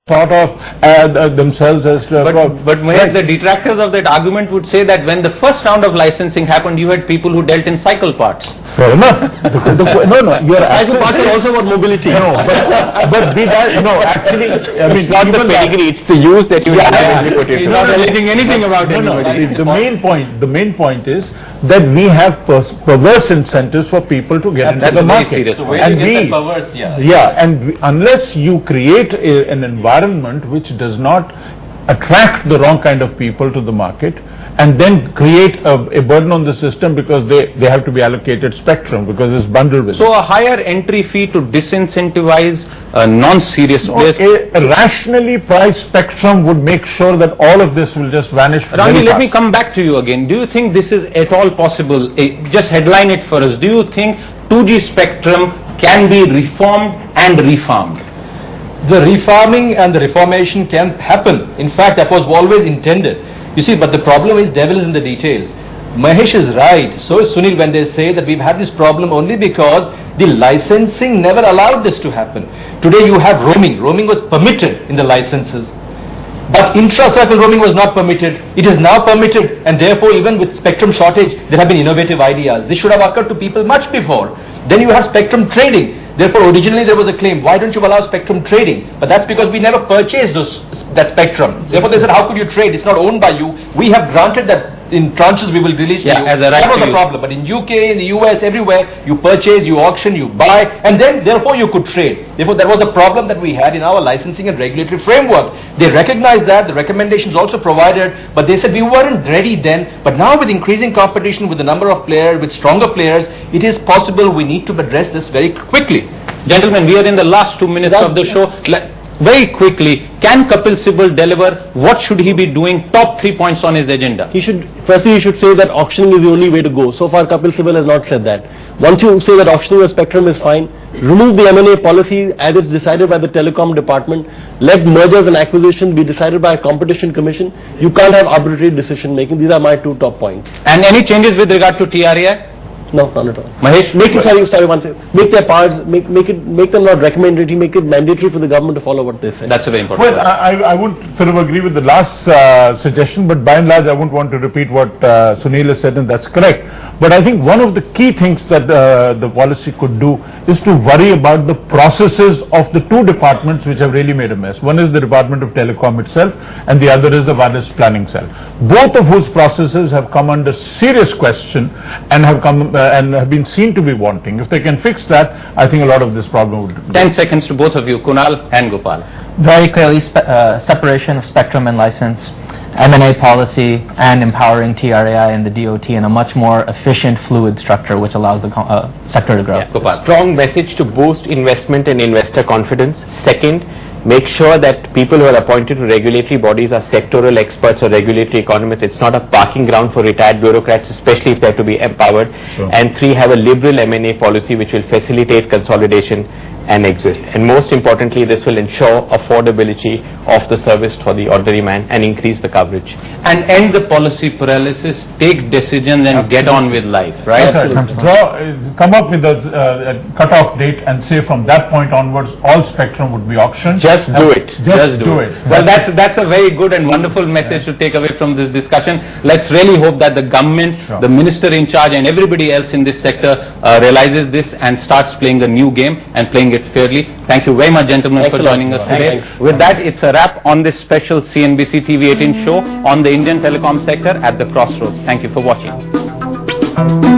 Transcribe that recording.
sort of themselves as but Mahesh, the detractors of that argument would say that when the first round of licensing happened, you had people who dealt in cycle parts. Fair enough. No, you're cycle parts are also about mobility. No, but be that, no, actually, I mean, it's not the pedigree, it's the use that you put it. He's not alleging anything about anybody. The main point is that we have perverse incentives for people to get into the market. So and unless you create an environment which does not attract the wrong kind of people to the market, and then create a burden on the system because they have to be allocated spectrum because it's bundled with So a higher entry fee to disincentivize non-serious players. A rationally priced spectrum would make sure that all of this will just vanish. Rami, let me come back to you again. Do you think this is at all possible? Just headline it for us. Do you think 2G spectrum can be reformed and refarmed? The refarming and the reformation can happen. In fact, that was always intended. You see, but the problem is devil is in the details. Mahesh is right, so is Sunil when they say that we've had this problem only because the licensing never allowed this to happen. Today you have roaming. Roaming was permitted in the licenses. But intra-circle roaming was not permitted. It is now permitted, and therefore even with spectrum shortage, there have been innovative ideas. This should have occurred to people much before. Then you have spectrum trading. Therefore, originally there was a claim, why don't you allow spectrum trading? But that's because we never purchased that spectrum. Therefore, they said, how could you trade? It's not owned by you. We have granted that in tranches we will release to you. As a right that was the problem. But in UK, in the US, everywhere, you purchase, you auction, you buy, and then therefore you could trade. Therefore, that was a problem that we had in our licensing and regulatory framework. They recognized that, the recommendations also provided, but they said we weren't ready then. But now with increasing competition, with the number of players, with stronger players, it is possible we need to address this very quickly. Gentlemen, we are in the last 2 minutes of the show. Very quickly, can Kapil Sibal deliver? What should he be doing? Top 3 points on his agenda. Firstly, he should say that auctioning is the only way to go. So far, Kapil Sibal has not said that. Once you say that auctioning of spectrum is fine, remove the M&A policy as it's decided by the telecom department. Let mergers and acquisitions be decided by a competition commission. You can't have arbitrary decision making. These are my 2 top points. And any changes with regard to TRAI? No, not at all. Mahesh, make their parts, make them not recommendatory, make it mandatory for the government to follow what they say. That's a very important point. I would sort of agree with the last suggestion, but by and large I wouldn't want to repeat what Sunil has said, and that's correct. But I think one of the key things that the policy could do is to worry about the processes of the 2 departments which have really made a mess. One is the Department of Telecom itself, and the other is the Wireless Planning Cell. Both of whose processes have come under serious question and have been seen to be wanting. If they can fix that, I think a lot of this problem would. 10 seconds to both of you, Kunal and Gopal. Very clearly, separation of spectrum and license, M&A policy, and empowering TRAI and the DOT in a much more efficient, fluid structure which allows the sector to grow. Yeah, Gopal. Strong message to boost investment and investor confidence. Second, make sure that people who are appointed to regulatory bodies are sectoral experts or regulatory economists. It's not a parking ground for retired bureaucrats, especially if they're to be empowered. Sure. And 3, have a liberal M&A policy which will facilitate consolidation and exit. And most importantly, this will ensure affordability of the service for the ordinary man and increase the coverage. And end the policy paralysis, take decisions and get on with life, right? Come up with a cut-off date and say from that point onwards all spectrum would be auctioned. Just do it. Just do it. Well, that's a very good and wonderful message to take away from this discussion. Let's really hope that the government, the minister in charge and everybody else in this sector realizes this and starts playing a new game and playing it fairly. Thank you very much, gentlemen, for joining us today. With that, it's a wrap on this special CNBC TV 18 show on the Indian telecom sector at the crossroads. Thank you for watching.